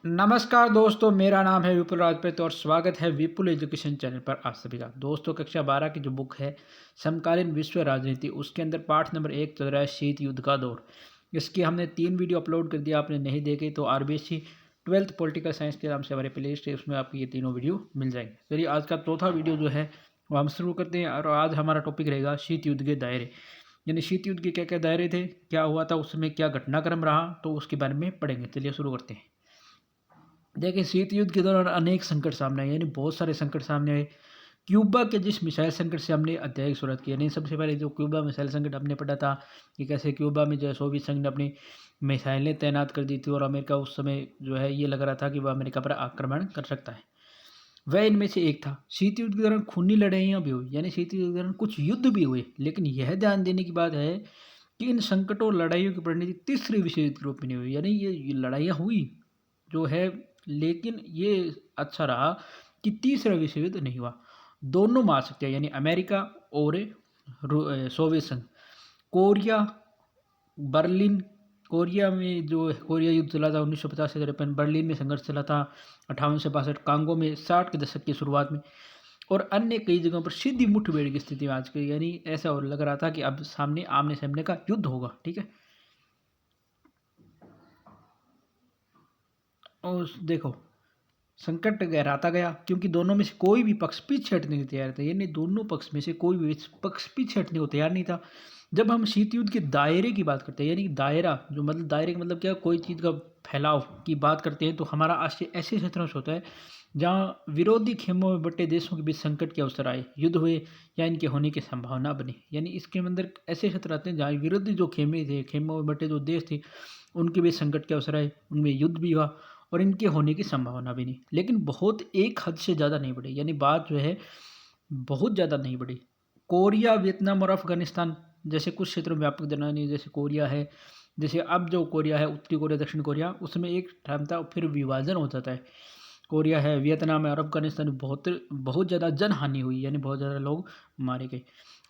नमस्कार दोस्तों, मेरा नाम है विपुल राजपूत और स्वागत है विपुल एजुकेशन चैनल पर आप सभी का। दोस्तों, कक्षा 12 की जो बुक है समकालीन विश्व राजनीति, उसके अंदर पाठ नंबर 1 चल रहा है शीत युद्ध का दौर। इसकी हमने 3 वीडियो अपलोड कर दिया, आपने नहीं देखे तो आरबीएससी 12th पॉलिटिकल साइंस के नाम से हमारे प्ले लिस्ट है, उसमें आपको ये तीनों वीडियो मिल जाएंगे। चलिए, आज का चौथा वीडियो जो है वो हम शुरू करते हैं और आज हमारा टॉपिक रहेगा शीत युद्ध के दायरे। यानी शीत युद्ध के क्या क्या दायरे थे, क्या हुआ था, उसमें क्या घटनाक्रम रहा, तो उसके बारे में पढ़ेंगे। चलिए शुरू करते हैं। देखिए, शीत युद्ध के दौरान अनेक संकट सामने आए, यानी बहुत सारे संकट सामने आए। क्यूबा के जिस मिसाइल संकट से हमने अध्याय की शुरुआत की, यानी सबसे पहले जो क्यूबा मिसाइल संकट हमने पढ़ा था कि कैसे क्यूबा में जो है सोवियत संघ ने अपनी मिसाइलें तैनात कर दी थी और अमेरिका उस समय जो है ये लग रहा था कि वह अमेरिका पर आक्रमण कर सकता है। वह इनमें से एक था। शीत युद्ध के दौरान खूनी लड़ाइयाँ भी हुई, यानी शीत युद्ध के दौरान कुछ युद्ध भी हुए, लेकिन यह ध्यान देने की बात है कि इन संकटों और लड़ाइयों की परिणति तीसरे विश्व युद्ध के रूप में नहीं हुई। यानी ये लड़ाइयाँ हुई जो है, लेकिन ये अच्छा रहा कि तीसरा विश्व युद्ध नहीं हुआ। दोनों महाशक्तियाँ यानी अमेरिका और सोवियत संघ, कोरिया, बर्लिन, कोरिया में जो कोरिया युद्ध चला था 1950 से 53, बर्लिन में संघर्ष चला था 58 से 62, कांगो में 60 के दशक की शुरुआत में, और अन्य कई जगहों पर सीधी मुठभेड़ की स्थिति में आज के, यानी ऐसा और लग रहा था कि अब सामने आमने सामने का युद्ध होगा। ठीक है, और देखो संकट गहराता गया क्योंकि दोनों में से कोई भी पक्ष पीछे हटने को तैयार था, यानी दोनों पक्ष में से कोई भी पक्ष पीछे हटने को तैयार नहीं था। जब हम शीत युद्ध के दायरे की बात करते हैं, यानी दायरा जो मतलब दायरे का मतलब क्या, कोई चीज़ का फैलाव की बात करते हैं, तो हमारा आशय ऐसे क्षेत्रों से होता है जहाँ विरोधी खेमों में बटे देशों के बीच संकट के अवसर आए, युद्ध हुए या इनके होने की संभावना बनी। यानी इसके अंदर ऐसे क्षेत्र आते हैं जहाँ विरोधी जो खेमे थे, खेमों में बटे जो देश थे, उनके बीच संकट के अवसर आए, उनमें युद्ध भी हुआ और इनके होने की संभावना भी नहीं, लेकिन बहुत एक हद से ज़्यादा नहीं बढ़ी, यानी बात जो है बहुत ज़्यादा नहीं बढ़ी। कोरिया, वियतनाम और अफगानिस्तान जैसे कुछ क्षेत्रों में व्यापक दनानी, जैसे कोरिया है, जैसे अब जो कोरिया है, उत्तरी कोरिया, दक्षिण कोरिया, उसमें एक टाइम था फिर विभाजन हो जाता है। कोरिया है, वियतनाम है और अफगानिस्तान में बहुत बहुत ज़्यादा जनहानि हुई, यानी बहुत ज़्यादा लोग मारे गए,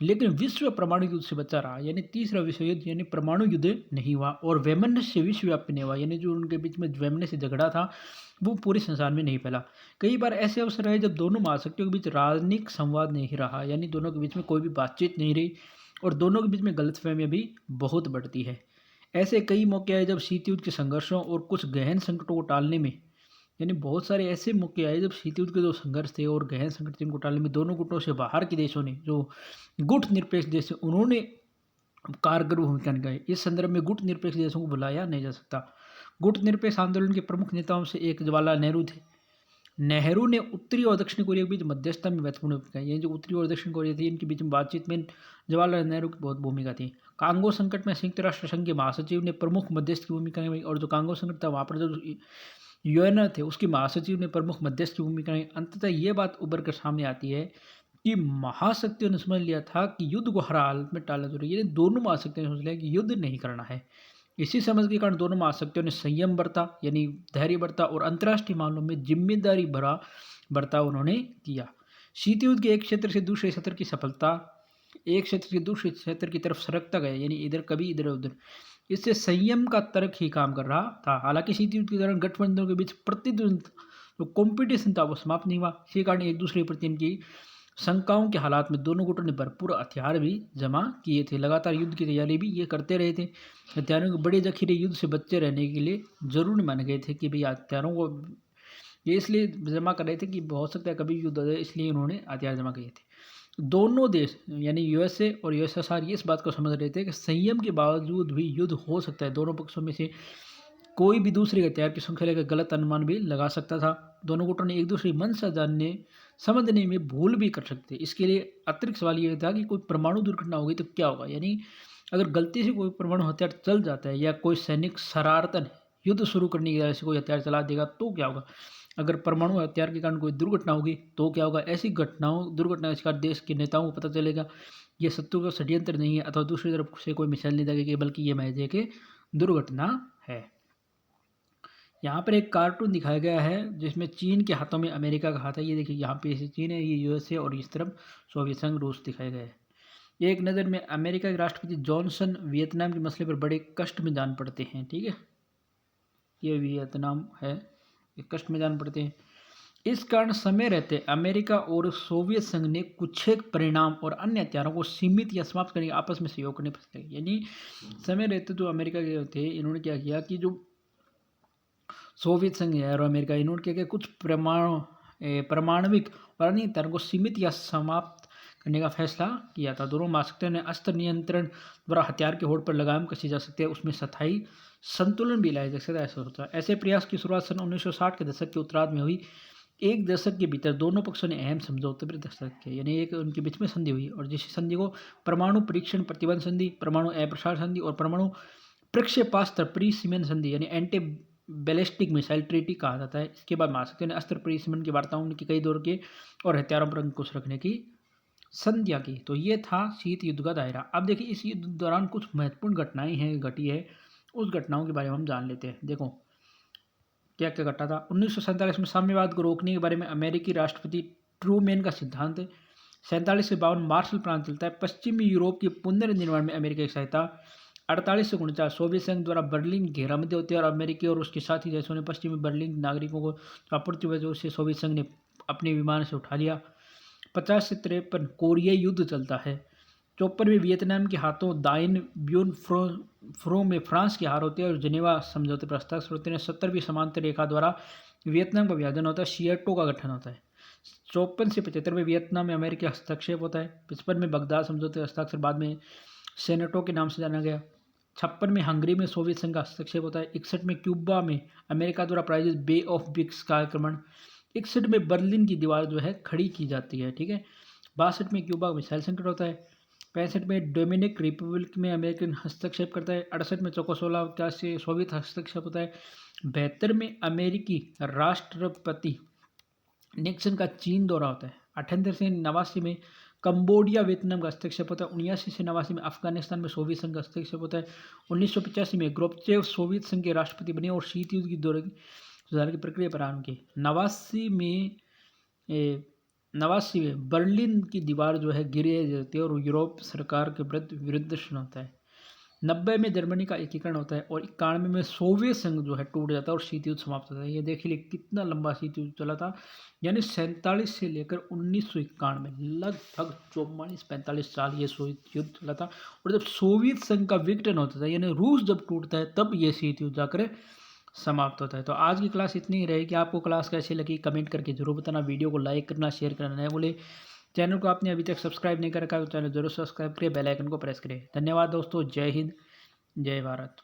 लेकिन विश्व परमाणु युद्ध से बचा रहा। यानी तीसरा विश्व युद्ध यानी परमाणु युद्ध नहीं हुआ और वैमनस्य विश्वव्यापी नहीं हुआ, यानी जो उनके बीच में वैमनस्य झगड़ा था वो पूरे संसार में नहीं फैला। कई बार ऐसे अवसर आए जब दोनों महाशक्तियों के बीच राजनीतिक संवाद नहीं रहा, यानी दोनों के बीच में कोई भी बातचीत नहीं रही और दोनों के बीच में गलतफहमियां भी बहुत बढ़ती है। ऐसे कई मौके आए जब शीत युद्ध के संघर्षों और कुछ गहन संकटों को टालने में, यानी बहुत सारे ऐसे मौके आए जब शीत युद्ध के जो संघर्ष थे और गहन संकट थे, उनको टालने में दोनों गुटों से बाहर के देशों ने, जो गुट निरपेक्ष देश, उन्होंने कारगर भूमिका निभाई। इस संदर्भ में गुट निरपेक्ष देशों को बुलाया नहीं जा सकता। गुट निरपेक्ष आंदोलन के प्रमुख नेताओं से एक जवाहरलाल नेहरू थे। नेहरू ने उत्तरी और दक्षिण कोरिया के बीच मध्यस्थता में महत्वपूर्ण भूमिका, ये जो उत्तरी और दक्षिण कोरिया थी इनके बीच में बातचीत में जवाहरलाल नेहरू की बहुत भूमिका थी। कांगो संकट में संयुक्त राष्ट्र संघ के महासचिव ने प्रमुख मध्यस्थ की भूमिका निभाई, और जो कांगो संकट था वहाँ पर जो यूएनआर थे उसके महासचिव ने प्रमुख मध्यस्थ की भूमिका निभाई। अंततः ये बात उभर कर सामने आती है कि महाशक्तियों ने समझ लिया था कि युद्ध को हर हालत में टालना जरूरी है, यानी दोनों महाशक्तियों ने समझ लिया कि युद्ध नहीं करना है। इसी समझ के कारण दोनों महाशक्तियों ने संयम बरता, यानी धैर्य बरता और अंतर्राष्ट्रीय मामलों में जिम्मेदारी भरा बर्ताव उन्होंने किया। शीत युद्ध के एक क्षेत्र से दूसरे क्षेत्र की सफलता, एक क्षेत्र से दूसरे क्षेत्र की तरफ सरकता गया, यानी इधर कभी इधर उधर, इससे संयम का तर्क ही काम कर रहा था। हालांकि शीत युद्ध के दौरान गठबंधनों के बीच प्रतिद्वंद जो कंपटीशन था वो समाप्त नहीं हुआ। इसी कारण एक दूसरे के प्रति इनकी शंकाओं के हालात में दोनों गुटों ने भरपूर हथियार भी जमा किए थे। लगातार युद्ध की तैयारी भी ये करते रहे थे। हथियारों के बड़े जखीरे युद्ध से बचे रहने के लिए जरूरी माने गए थे कि भाई हथियारों को ये इसलिए जमा कर रहे थे कि हो सकता है कभी युद्ध हो जाए, इसलिए उन्होंने हथियार जमा किए थे। दोनों देश यानी यूएसए और यूएसएसआर ये इस बात को समझ रहे थे कि संयम के बावजूद भी युद्ध हो सकता है। दोनों पक्षों में से कोई भी दूसरे हथियार की संख्या लेकर गलत अनुमान भी लगा सकता था। दोनों गुटों ने एक दूसरे की मंशा जानने समझने में भूल भी कर सकते। इसके लिए अतिरिक्त सवाल ये था कि कोई परमाणु दुर्घटना होगी तो क्या होगा, यानी अगर गलती से कोई परमाणु हथियार चल जाता है या कोई सैनिक शरारतन युद्ध शुरू करने की वजह से कोई हथियार चला देगा तो क्या होगा। अगर परमाणु हथियार के कारण कोई दुर्घटना होगी तो क्या होगा। ऐसी दुर्घटना का शिकार देश के नेताओं को पता चलेगा ये शत्रु का षड्यंत्र नहीं है अथवा दूसरी तरफ से कोई मिसाइल नहीं दागेगी, बल्कि ये महज एक दुर्घटना है। यहाँ पर एक कार्टून दिखाया गया है जिसमें चीन के हाथों में अमेरिका का हाथ है। ये देखिए, यहाँ पे चीन है, ये यूएसए, और इस तरफ सोवियत संघ रूस दिखाया गया है। एक नज़र में अमेरिका के राष्ट्रपति जॉनसन वियतनाम के मसले पर बड़े कष्ट में जान पड़ते हैं। ठीक है, ये वियतनाम है। कष्ट में जान पड़ते हैं। इस कारण समय रहते अमेरिका और सोवियत संघ ने कुछ एक परिणाम और अन्य हथियारों को सीमित या समाप्त करने आपस में सहयोग करने पर लगे। यानी समय रहते जो अमेरिका के थे, इन्होंने क्या किया कि जो सोवियत संघ है और अमेरिका, इन्होंने क्या किया, कुछ परमाणविक और अन्य हथियारों को सीमित या समाप्त करने का फैसला किया था। दोनों महाशक्तियों ने अस्त्र नियंत्रण द्वारा हथियार के होड़ पर लगाम कसी जा सकती है, उसमें स्थायी संतुलन भी लाया जा सकता है, ऐसा होता है। ऐसे प्रयास की शुरुआत सन 1960 के दशक के उत्तरार्ध में हुई। एक दशक के भीतर दोनों पक्षों ने अहम समझौते पर दस्तखत किए, यानी एक उनके बीच में संधि हुई, और जिस संधि को परमाणु परीक्षण प्रतिबंध संधि, परमाणु अप्रसार संधि और परमाणु प्रक्षेपास्त्र परिसीमन संधि यानी एंटी बैलिस्टिक मिसाइल ट्रीटी कहा जाता है। इसके बाद महाशक्तियों ने अस्त्र परिसीमन की वार्ताओं की कई दौर के और हथियारों पर अंकुश रखने की संध्या की। तो ये था शीत युद्ध का दायरा। अब देखिए इस युद्ध दौरान कुछ महत्वपूर्ण घटनाएं हैं घटी है, उस घटनाओं के बारे में हम जान लेते हैं। देखो क्या क्या घटा था। 1947 में साम्यवाद को रोकने के बारे में अमेरिकी राष्ट्रपति ट्रूमैन का सिद्धांत है। 47 से 52 मार्शल प्लान चलता है। पश्चिमी यूरोप के पुनर्निर्माण में अमेरिका की सहायता। 48 से 49 सोवियत संघ द्वारा बर्लिन घेराबंदी होती है और अमेरिकी और उसके साथी देशों ने पश्चिमी बर्लिन नागरिकों को आपूर्ति वजह से सोवियत संघ ने अपने विमान से उठा लिया। 50 से 53 कोरियाई युद्ध चलता है। 54 में वियतनाम के हाथों दाइन ब्यून फ्रो में फ्रांस की हार होती है और जिनेवा समझौते पर हस्ताक्षर होते हैं। 70वीं समांतर रेखा द्वारा वियतनाम का विभाजन होता है, सियाटो का गठन होता है। 54 से 75 में वियतनाम में अमेरिकी हस्तक्षेप होता है। 55 में बगदाद समझौते हस्ताक्षर बाद में सेनेटो के नाम से जाना गया। 56 में हंगरी में सोवियत संघ का हस्तक्षेप होता है। 61 में क्यूबा में अमेरिका द्वारा प्रायोजित बे ऑफ बिग्स का आक्रमण। 61 में बर्लिन की दीवार जो है खड़ी की जाती है, ठीक है। 62 में क्यूबा मिसाइल संकट होता है। 65 में डोमिनिक रिपब्लिक में अमेरिकन हस्तक्षेप करता है। 68 में चेकोस्लोवाकिया से सोवियत हस्तक्षेप होता है। 72 में अमेरिकी राष्ट्रपति निक्सन का चीन दौरा होता है। 78 से 89 में कंबोडिया वियतनाम का हस्तक्षेप होता है। 79 से 89 में अफगानिस्तान में सोवियत संघ का हस्तक्षेप होता है। 1985 में गोर्बाचेव सोवियत संघ के राष्ट्रपति बने और शीत युद्ध की दौर सुधार की प्रक्रिया प्रारंभ की। 89 में बर्लिन की दीवार जो है गिर जाती है और यूरोप सरकार के विरुद्ध होता है। 90 में जर्मनी का एकीकरण होता है और 91 में सोवियत संघ जो है टूट जाता है और शीत युद्ध समाप्त होता है। ये देखिए कितना लंबा शीत युद्ध चला था, यानी 47 से लेकर 1991 लगभग 44-45 साल ये शीत युद्ध चला था। और जब सोवियत संघ का विघटन होता था यानी रूस जब टूटता है तब ये शीत युद्ध जाकर समाप्त होता है। तो आज की क्लास इतनी ही रहेगी। आपको क्लास कैसी लगी कमेंट करके जरूर बताना। वीडियो को लाइक करना, शेयर करना नहीं बोले। चैनल को आपने अभी तक सब्सक्राइब नहीं कर रखा है तो चैनल जरूर सब्सक्राइब करें, बेल आइकन को प्रेस करें। धन्यवाद दोस्तों। जय हिंद, जय भारत।